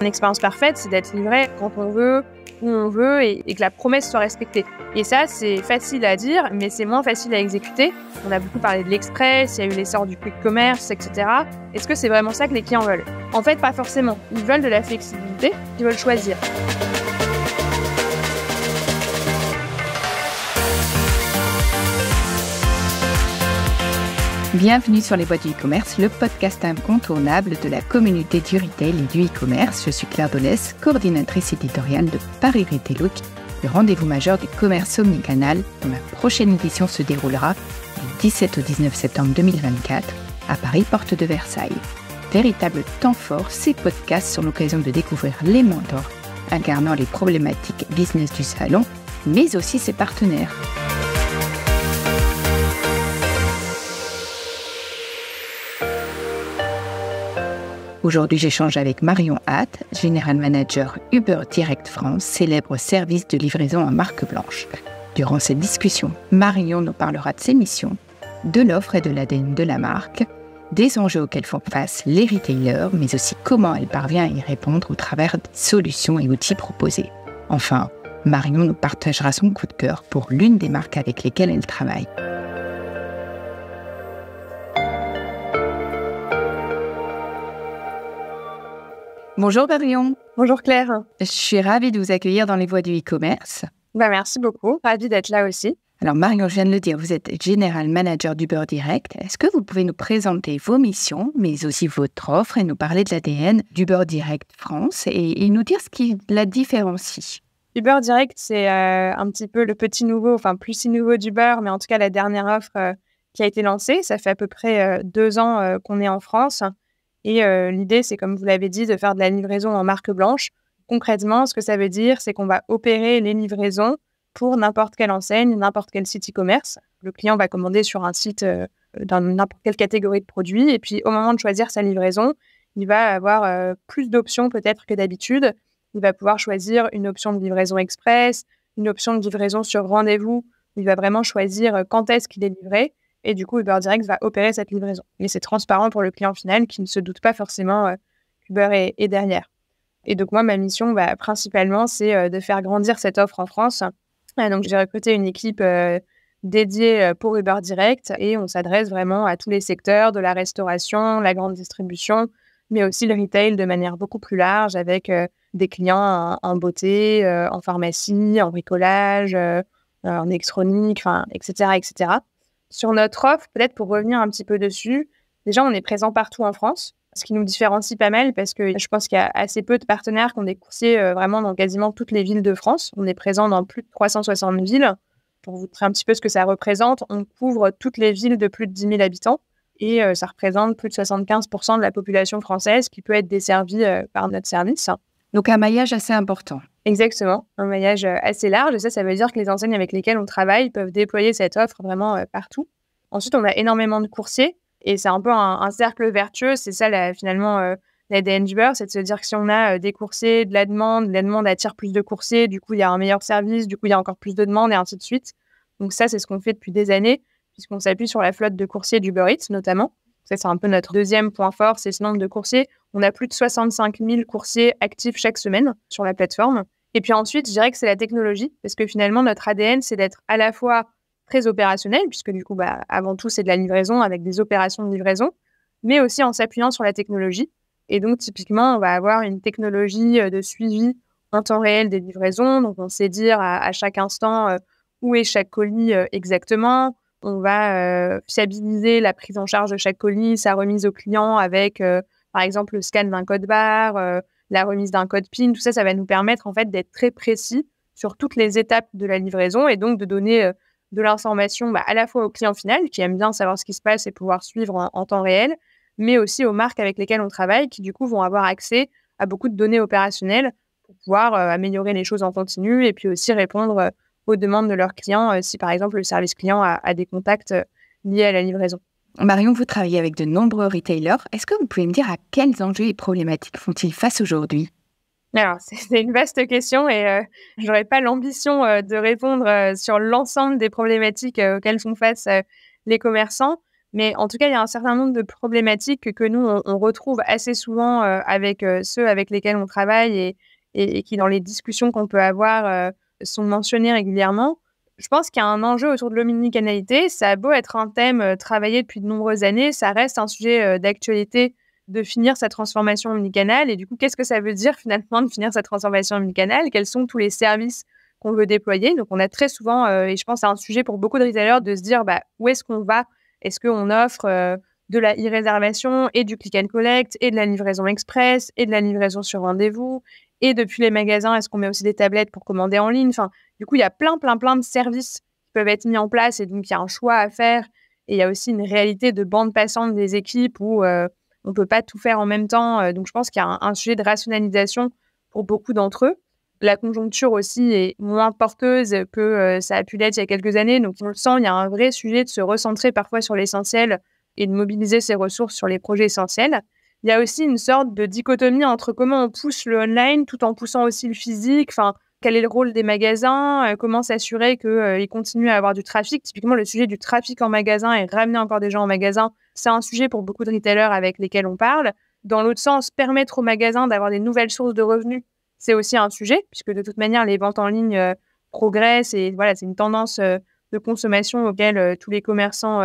Une expérience parfaite, c'est d'être livré quand on veut, où on veut et que la promesse soit respectée. Et ça, c'est facile à dire, mais c'est moins facile à exécuter. On a beaucoup parlé de l'express, il y a eu l'essor du quick commerce, etc. Est-ce que c'est vraiment ça que les clients veulent ? En fait, pas forcément. Ils veulent de la flexibilité, ils veulent choisir. Bienvenue sur Les Voix du e-commerce, le podcast incontournable de la communauté du retail et du e-commerce. Je suis Claire Dolès, coordinatrice éditoriale de Paris Retail Week, le rendez-vous majeur du commerce omnicanal dont la prochaine édition se déroulera du 17 au 19 septembre 2024 à Paris, porte de Versailles. Véritable temps fort, ces podcasts sont l'occasion de découvrir les mentors incarnant les problématiques business du salon, mais aussi ses partenaires. Aujourd'hui, j'échange avec Marion Hatt, General Manager Uber Direct France, célèbre service de livraison en marque blanche. Durant cette discussion, Marion nous parlera de ses missions, de l'offre et de l'ADN de la marque, des enjeux auxquels font face les retailers, mais aussi comment elle parvient à y répondre au travers des solutions et outils proposés. Enfin, Marion nous partagera son coup de cœur pour l'une des marques avec lesquelles elle travaille. Bonjour Marion. Bonjour Claire. Je suis ravie de vous accueillir dans les voies du e-commerce. Merci beaucoup, ravie d'être là aussi. Alors Marion, je viens de le dire, vous êtes General Manager d'Uber Direct. Est-ce que vous pouvez nous présenter vos missions, mais aussi votre offre et nous parler de l'ADN d'Uber Direct France et nous dire ce qui la différencie? Uber Direct, c'est un petit peu le petit nouveau, enfin plus si nouveau d'Uber, mais en tout cas la dernière offre qui a été lancée. Ça fait à peu près 2 ans qu'on est en France. Et l'idée, c'est, comme vous l'avez dit, de faire de la livraison en marque blanche. Concrètement, ce que ça veut dire, c'est qu'on va opérer les livraisons pour n'importe quelle enseigne, n'importe quel site e-commerce. Le client va commander sur un site dans n'importe quelle catégorie de produits. Et puis, au moment de choisir sa livraison, il va avoir plus d'options peut-être que d'habitude. Il va pouvoir choisir une option de livraison express, une option de livraison sur rendez-vous. Il va vraiment choisir quand est-ce qu'il est livré. Et du coup, Uber Direct va opérer cette livraison. Et c'est transparent pour le client final qui ne se doute pas forcément qu'Uber est derrière. Et donc, moi, ma mission, principalement, c'est de faire grandir cette offre en France. Donc, j'ai recruté une équipe dédiée pour Uber Direct et on s'adresse vraiment à tous les secteurs de la restauration, la grande distribution, mais aussi le retail de manière beaucoup plus large avec des clients en beauté, en pharmacie, en bricolage, en électronique, etc., etc. Sur notre offre, peut-être pour revenir un petit peu dessus, déjà, on est présent partout en France, ce qui nous différencie pas mal parce que je pense qu'il y a assez peu de partenaires qui ont des coursiers vraiment dans quasiment toutes les villes de France. On est présent dans plus de 360 villes. Pour vous montrer un petit peu ce que ça représente, on couvre toutes les villes de plus de 10 000 habitants et ça représente plus de 75% de la population française qui peut être desservie par notre service. Donc, un maillage assez important. Exactement, un maillage assez large. Et ça veut dire que les enseignes avec lesquelles on travaille peuvent déployer cette offre vraiment partout. Ensuite, on a énormément de coursiers et c'est un peu un cercle vertueux. C'est ça, finalement, l'ADN d'Uber, c'est de se dire que si on a des coursiers, de la demande attire plus de coursiers, du coup, il y a un meilleur service, du coup, il y a encore plus de demandes et ainsi de suite. Donc ça, c'est ce qu'on fait depuis des années, puisqu'on s'appuie sur la flotte de coursiers d'Uber Eats, notamment. Ça, c'est un peu notre deuxième point fort, c'est ce nombre de coursiers. On a plus de 65 000 coursiers actifs chaque semaine sur la plateforme. Et puis ensuite, je dirais que c'est la technologie, parce que finalement, notre ADN, c'est d'être à la fois très opérationnel, puisque du coup, avant tout, c'est de la livraison avec des opérations de livraison, mais aussi en s'appuyant sur la technologie. Et donc, typiquement, on va avoir une technologie de suivi en temps réel des livraisons. Donc, on sait dire à chaque instant où est chaque colis exactement. On va fiabiliser la prise en charge de chaque colis, sa remise au client avec, par exemple, le scan d'un code barre, la remise d'un code PIN. Tout ça, ça va nous permettre en fait d'être très précis sur toutes les étapes de la livraison et donc de donner de l'information à la fois au client final qui aime bien savoir ce qui se passe et pouvoir suivre en temps réel, mais aussi aux marques avec lesquelles on travaille qui du coup vont avoir accès à beaucoup de données opérationnelles pour pouvoir améliorer les choses en continu et puis aussi répondre aux demandes de leurs clients si par exemple le service client a des contacts liés à la livraison. Marion, vous travaillez avec de nombreux retailers. Est-ce que vous pouvez me dire à quels enjeux et problématiques font-ils face aujourd'hui ? Alors, c'est une vaste question et je n'aurais pas l'ambition de répondre sur l'ensemble des problématiques auxquelles font face les commerçants. Mais en tout cas, il y a un certain nombre de problématiques que nous, on retrouve assez souvent avec ceux avec lesquels on travaille et qui, dans les discussions qu'on peut avoir, sont mentionnés régulièrement. Je pense qu'il y a un enjeu autour de l'omnicanalité. Ça a beau être un thème travaillé depuis de nombreuses années, ça reste un sujet d'actualité de finir sa transformation omnicanale. Et du coup, qu'est-ce que ça veut dire finalement de finir sa transformation omnicanale? Quels sont tous les services qu'on veut déployer? Donc, on a très souvent, et je pense que c'est un sujet pour beaucoup de retailers, de se dire où est-ce qu'on va? Est-ce qu'on offre de la e-réservation et du click and collect et de la livraison express et de la livraison sur rendez-vous? Et depuis les magasins, est-ce qu'on met aussi des tablettes pour commander en ligne? Enfin, du coup, il y a plein de services qui peuvent être mis en place et donc il y a un choix à faire. Et il y a aussi une réalité de bande passante des équipes où on ne peut pas tout faire en même temps. Donc, je pense qu'il y a un sujet de rationalisation pour beaucoup d'entre eux. La conjoncture aussi est moins porteuse que ça a pu l'être il y a quelques années. Donc, on le sent, il y a un vrai sujet de se recentrer parfois sur l'essentiel et de mobiliser ses ressources sur les projets essentiels. Il y a aussi une sorte de dichotomie entre comment on pousse le online tout en poussant aussi le physique. Enfin, quel est le rôle des magasins? Comment s'assurer qu'ils continuent à avoir du trafic? Typiquement, le sujet du trafic en magasin et ramener encore des gens en magasin, c'est un sujet pour beaucoup de retailers avec lesquels on parle. Dans l'autre sens, permettre aux magasins d'avoir des nouvelles sources de revenus, c'est aussi un sujet, puisque de toute manière, les ventes en ligne progressent et voilà, c'est une tendance de consommation auquel tous les commerçants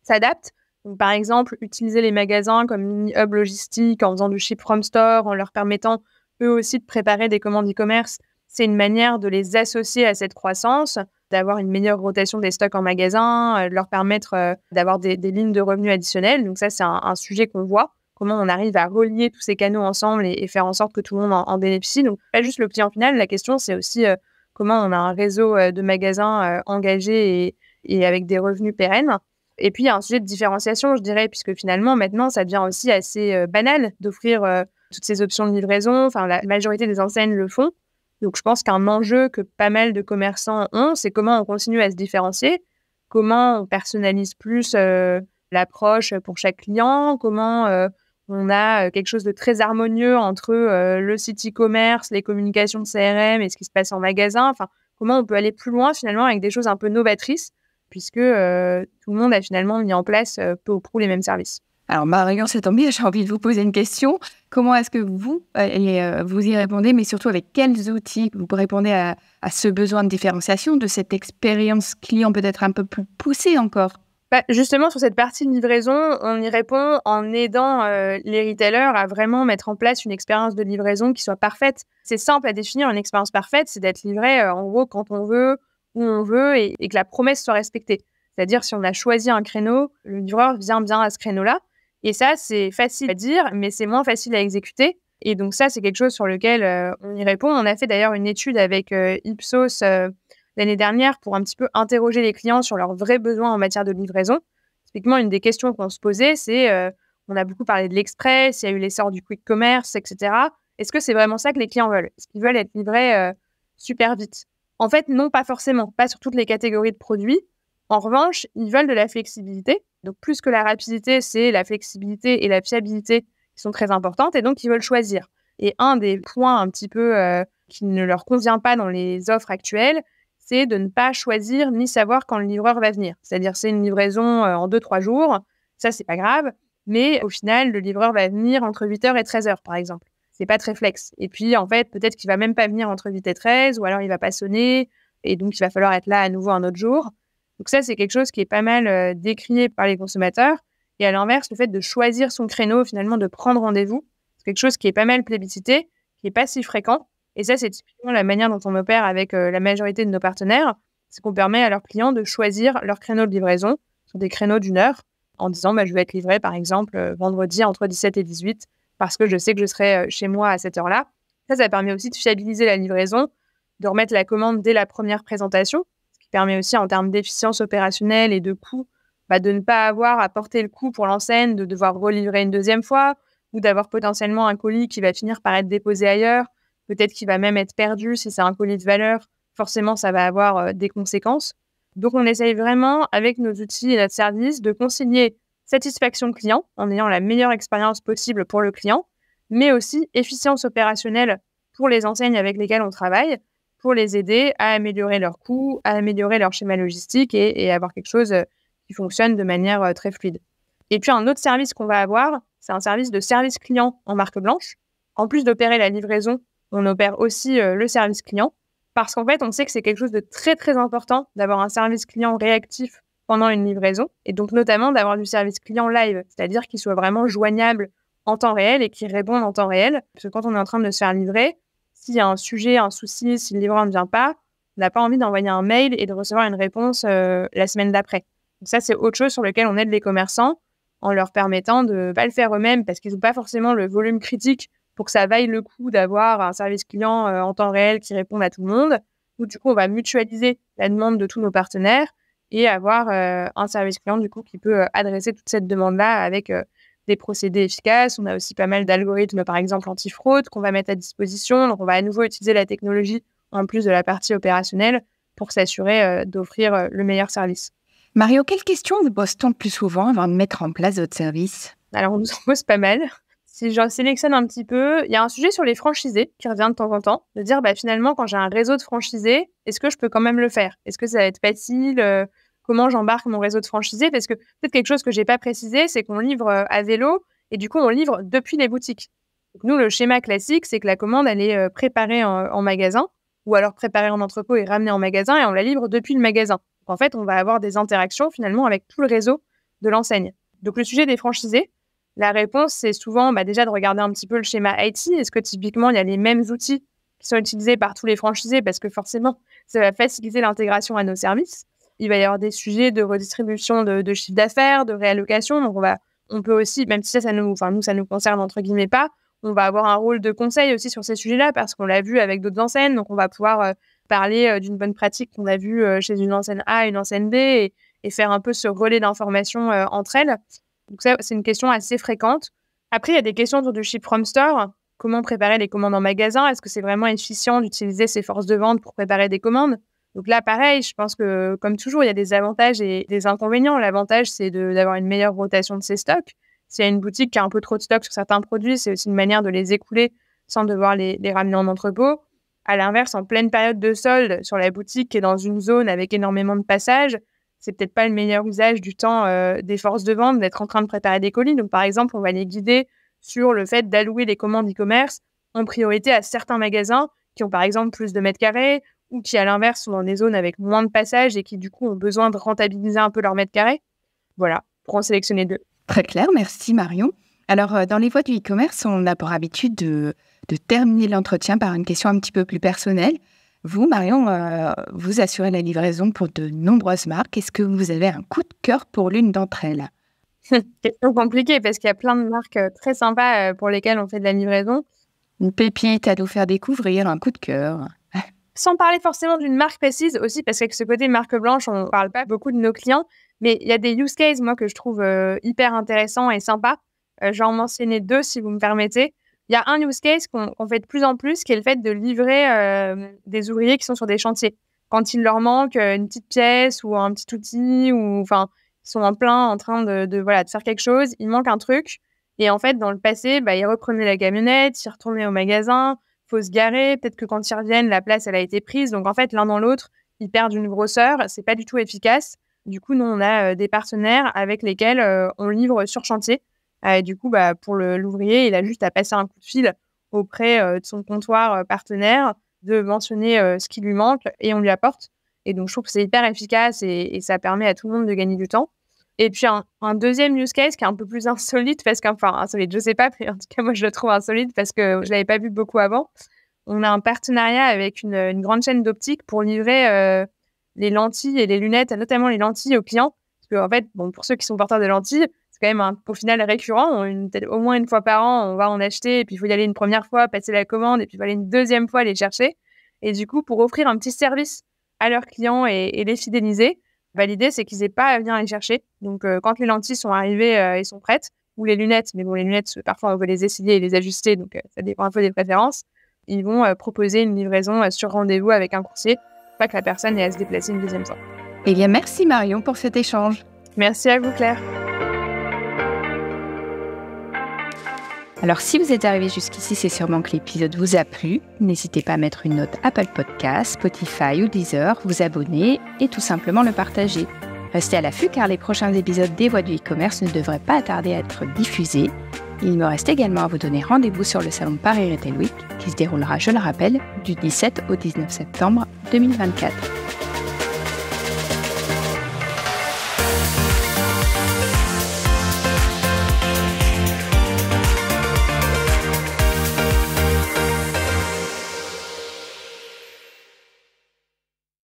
s'adaptent. Donc, par exemple, utiliser les magasins comme mini-hub logistique en faisant du ship from store, en leur permettant eux aussi de préparer des commandes e-commerce, c'est une manière de les associer à cette croissance, d'avoir une meilleure rotation des stocks en magasin, de leur permettre d'avoir des lignes de revenus additionnelles. Donc ça, c'est un sujet qu'on voit. Comment on arrive à relier tous ces canaux ensemble et faire en sorte que tout le monde en bénéficie. Donc, pas juste le client final. La question, c'est aussi comment on a un réseau de magasins engagés et avec des revenus pérennes. Et puis, il y a un sujet de différenciation, je dirais, puisque finalement, maintenant, ça devient aussi assez banal d'offrir toutes ces options de livraison. Enfin, la majorité des enseignes le font. Donc, je pense qu'un enjeu que pas mal de commerçants ont, c'est comment on continue à se différencier, comment on personnalise plus l'approche pour chaque client, comment on a quelque chose de très harmonieux entre le site e-commerce, les communications de CRM et ce qui se passe en magasin. Enfin, comment on peut aller plus loin finalement avec des choses un peu novatrices, puisque tout le monde a finalement mis en place peu ou prou les mêmes services. Alors, Marion, c'est tombé, j'ai envie de vous poser une question. Comment est-ce que vous y répondez, mais surtout avec quels outils vous répondez à ce besoin de différenciation, de cette expérience client peut-être un peu plus poussée encore? Justement, sur cette partie de livraison, on y répond en aidant les retailers à vraiment mettre en place une expérience de livraison qui soit parfaite. C'est simple à définir, une expérience parfaite, c'est d'être livré en gros quand on veut, où on veut et que la promesse soit respectée. C'est-à-dire, si on a choisi un créneau, le livreur vient bien à ce créneau-là. Et ça, c'est facile à dire, mais c'est moins facile à exécuter. Et donc ça, c'est quelque chose sur lequel on y répond. On a fait d'ailleurs une étude avec Ipsos l'année dernière pour un petit peu interroger les clients sur leurs vrais besoins en matière de livraison. Typiquement, une des questions qu'on se posait, c'est on a beaucoup parlé de l'express, il y a eu l'essor du quick commerce, etc. Est-ce que c'est vraiment ça que les clients veulent? Est-ce qu'ils veulent être livrés super vite? En fait, non, pas forcément. Pas sur toutes les catégories de produits. En revanche, ils veulent de la flexibilité. Donc, plus que la rapidité, c'est la flexibilité et la fiabilité qui sont très importantes. Et donc, ils veulent choisir. Et un des points un petit peu qui ne leur convient pas dans les offres actuelles, c'est de ne pas choisir ni savoir quand le livreur va venir. C'est-à-dire, c'est une livraison en 2-3 jours. Ça, c'est pas grave. Mais au final, le livreur va venir entre 8h et 13h, par exemple. C'est pas très flex. Et puis, en fait, peut-être qu'il va même pas venir entre 8 et 13, ou alors il va pas sonner. Et donc, il va falloir être là à nouveau un autre jour. Donc ça, c'est quelque chose qui est pas mal décrié par les consommateurs. Et à l'inverse, le fait de choisir son créneau, finalement, de prendre rendez-vous, c'est quelque chose qui est pas mal plébiscité, qui est pas si fréquent. Et ça, c'est typiquement la manière dont on opère avec la majorité de nos partenaires. C'est qu'on permet à leurs clients de choisir leur créneau de livraison sur des créneaux d'1 heure en disant je vais être livré, par exemple, vendredi entre 17 et 18 parce que je sais que je serai chez moi à cette heure-là. Ça permet aussi de fiabiliser la livraison, de remettre la commande dès la première présentation, ce qui permet aussi en termes d'efficience opérationnelle et de coût de ne pas avoir à porter le coût pour l'enseigne, de devoir relivrer une deuxième fois ou d'avoir potentiellement un colis qui va finir par être déposé ailleurs. Peut-être qu'il va même être perdu si c'est un colis de valeur. Forcément, ça va avoir des conséquences. Donc, on essaye vraiment, avec nos outils et notre service, de concilier satisfaction client en ayant la meilleure expérience possible pour le client, mais aussi efficience opérationnelle pour les enseignes avec lesquelles on travaille, pour les aider à améliorer leurs coûts, à améliorer leur schéma logistique et avoir quelque chose qui fonctionne de manière très fluide. Et puis, un autre service qu'on va avoir, c'est un service de service client en marque blanche. En plus d'opérer la livraison, on opère aussi le service client parce qu'en fait, on sait que c'est quelque chose de très, très important d'avoir un service client réactif pendant une livraison et donc notamment d'avoir du service client live, c'est-à-dire qu'il soit vraiment joignable en temps réel et qu'il réponde en temps réel. Parce que quand on est en train de se faire livrer, s'il y a un sujet, un souci, si le livreur ne vient pas, on n'a pas envie d'envoyer un mail et de recevoir une réponse la semaine d'après. Donc ça, c'est autre chose sur lequel on aide les commerçants en leur permettant de ne pas le faire eux-mêmes parce qu'ils n'ont pas forcément le volume critique pour que ça vaille le coup d'avoir un service client en temps réel qui réponde à tout le monde. Donc, du coup, on va mutualiser la demande de tous nos partenaires et avoir un service client du coup qui peut adresser toute cette demande-là avec des procédés efficaces. On a aussi pas mal d'algorithmes, par exemple anti-fraude, qu'on va mettre à disposition. Donc, on va à nouveau utiliser la technologie en plus de la partie opérationnelle pour s'assurer d'offrir le meilleur service. Mario, quelles questions vous pose-t-on le plus souvent avant de mettre en place votre service ? Alors, on nous en pose pas mal. Si j'en sélectionne un petit peu, il y a un sujet sur les franchisés qui revient de temps en temps, de dire finalement, quand j'ai un réseau de franchisés, est-ce que je peux quand même le faire ? Est-ce que ça va être facile ? Comment j'embarque mon réseau de franchisés ? Parce que peut-être quelque chose que je n'ai pas précisé, c'est qu'on livre à vélo et du coup, on livre depuis les boutiques. Donc, nous, le schéma classique, c'est que la commande, elle est préparée en magasin ou alors préparée en entrepôt et ramenée en magasin et on la livre depuis le magasin. Donc, en fait, on va avoir des interactions finalement avec tout le réseau de l'enseigne. Donc, le sujet des franchisés, la réponse, c'est souvent déjà de regarder un petit peu le schéma IT. Est-ce que typiquement, il y a les mêmes outils qui sont utilisés par tous les franchisés parce que forcément, ça va faciliter l'intégration à nos services. Il va y avoir des sujets de redistribution de chiffre d'affaires, de réallocation. Donc, on peut aussi, même si ça nous concerne entre guillemets pas, on va avoir un rôle de conseil aussi sur ces sujets-là parce qu'on l'a vu avec d'autres enseignes. Donc, on va pouvoir parler d'une bonne pratique qu'on a vue chez une enseigne A, une enseigne B et faire un peu ce relais d'information entre elles. Donc ça, c'est une question assez fréquente. Après, il y a des questions autour du ship from store. Comment préparer les commandes en magasin ? Est-ce que c'est vraiment efficient d'utiliser ses forces de vente pour préparer des commandes ? Donc là, pareil, je pense que, comme toujours, il y a des avantages et des inconvénients. L'avantage, c'est d'avoir une meilleure rotation de ses stocks. S'il y a une boutique qui a un peu trop de stocks sur certains produits, c'est aussi une manière de les écouler sans devoir les ramener en entrepôt. À l'inverse, en pleine période de solde, sur la boutique qui est dans une zone avec énormément de passages, c'est peut-être pas le meilleur usage du temps des forces de vente d'être en train de préparer des colis. Donc, par exemple, on va les guider sur le fait d'allouer les commandes e-commerce en priorité à certains magasins qui ont, par exemple, plus de mètres carrés ou qui, à l'inverse, sont dans des zones avec moins de passages et qui, du coup, ont besoin de rentabiliser un peu leurs mètres carrés. Voilà, pour en sélectionner 2. Très clair, merci Marion. Alors, dans les voies du e-commerce, on a pour habitude de terminer l'entretien par une question un petit peu plus personnelle. Vous, Marion, vous assurez la livraison pour de nombreuses marques. Est-ce que vous avez un coup de cœur pour l'une d'entre elles ? Question compliquée parce qu'il y a plein de marques très sympas pour lesquelles on fait de la livraison. Une pépite à nous faire découvrir, un coup de cœur. Sans parler forcément d'une marque précise aussi, parce qu'avec ce côté marque blanche, on ne parle pas beaucoup de nos clients, mais il y a des use cases, moi, que je trouve hyper intéressants et sympas. Je vais en mentionner 2, si vous me permettez. Il y a un use case qu'on fait de plus en plus, qui est le fait de livrer des ouvriers qui sont sur des chantiers. Quand il leur manque une petite pièce ou un petit outil, ou ils sont en train de faire quelque chose, il manque un truc. Et en fait, dans le passé, ils reprenaient la camionnette, ils retournaient au magasin, il faut se garer. Peut-être que quand ils reviennent, la place, elle a été prise. Donc en fait, l'un dans l'autre, ils perdent une grosseur. C'est pas du tout efficace. Du coup, nous, on a des partenaires avec lesquels on livre sur chantier. Du coup, pour l'ouvrier, il a juste à passer un coup de fil auprès de son comptoir partenaire, de mentionner ce qui lui manque et on lui apporte. Et donc, je trouve que c'est hyper efficace et ça permet à tout le monde de gagner du temps. Et puis, un deuxième use case qui est un peu plus insolite, insolite, je sais pas, mais en tout cas, moi, je le trouve insolite parce que je l'avais pas vu beaucoup avant. On a un partenariat avec une grande chaîne d'optique pour livrer les lentilles et les lunettes, notamment les lentilles aux clients. Parce que, en fait, pour ceux qui sont porteurs de lentilles, c'est quand même au final récurrent. Au moins une fois par an, on va en acheter et puis il faut y aller une première fois, passer la commande et puis il faut aller une deuxième fois les chercher. Et du coup, pour offrir un petit service à leurs clients et les fidéliser, l'idée, c'est qu'ils n'aient pas à venir les chercher. Donc, quand les lentilles sont arrivées et sont prêtes, ou les lunettes, mais les lunettes, parfois, on veut les essayer et les ajuster, donc ça dépend un peu des préférences, ils vont proposer une livraison sur rendez-vous avec un coursier, pas que la personne ait à se déplacer une deuxième fois. Eh bien, merci Marion pour cet échange. Merci à vous, Claire. Alors, si vous êtes arrivé jusqu'ici, c'est sûrement que l'épisode vous a plu. N'hésitez pas à mettre une note Apple Podcast, Spotify ou Deezer, vous abonner et tout simplement le partager. Restez à l'affût car les prochains épisodes des Voix du e-commerce ne devraient pas tarder à être diffusés. Il me reste également à vous donner rendez-vous sur le salon Paris Retail Week qui se déroulera, je le rappelle, du 17 au 19 septembre 2024.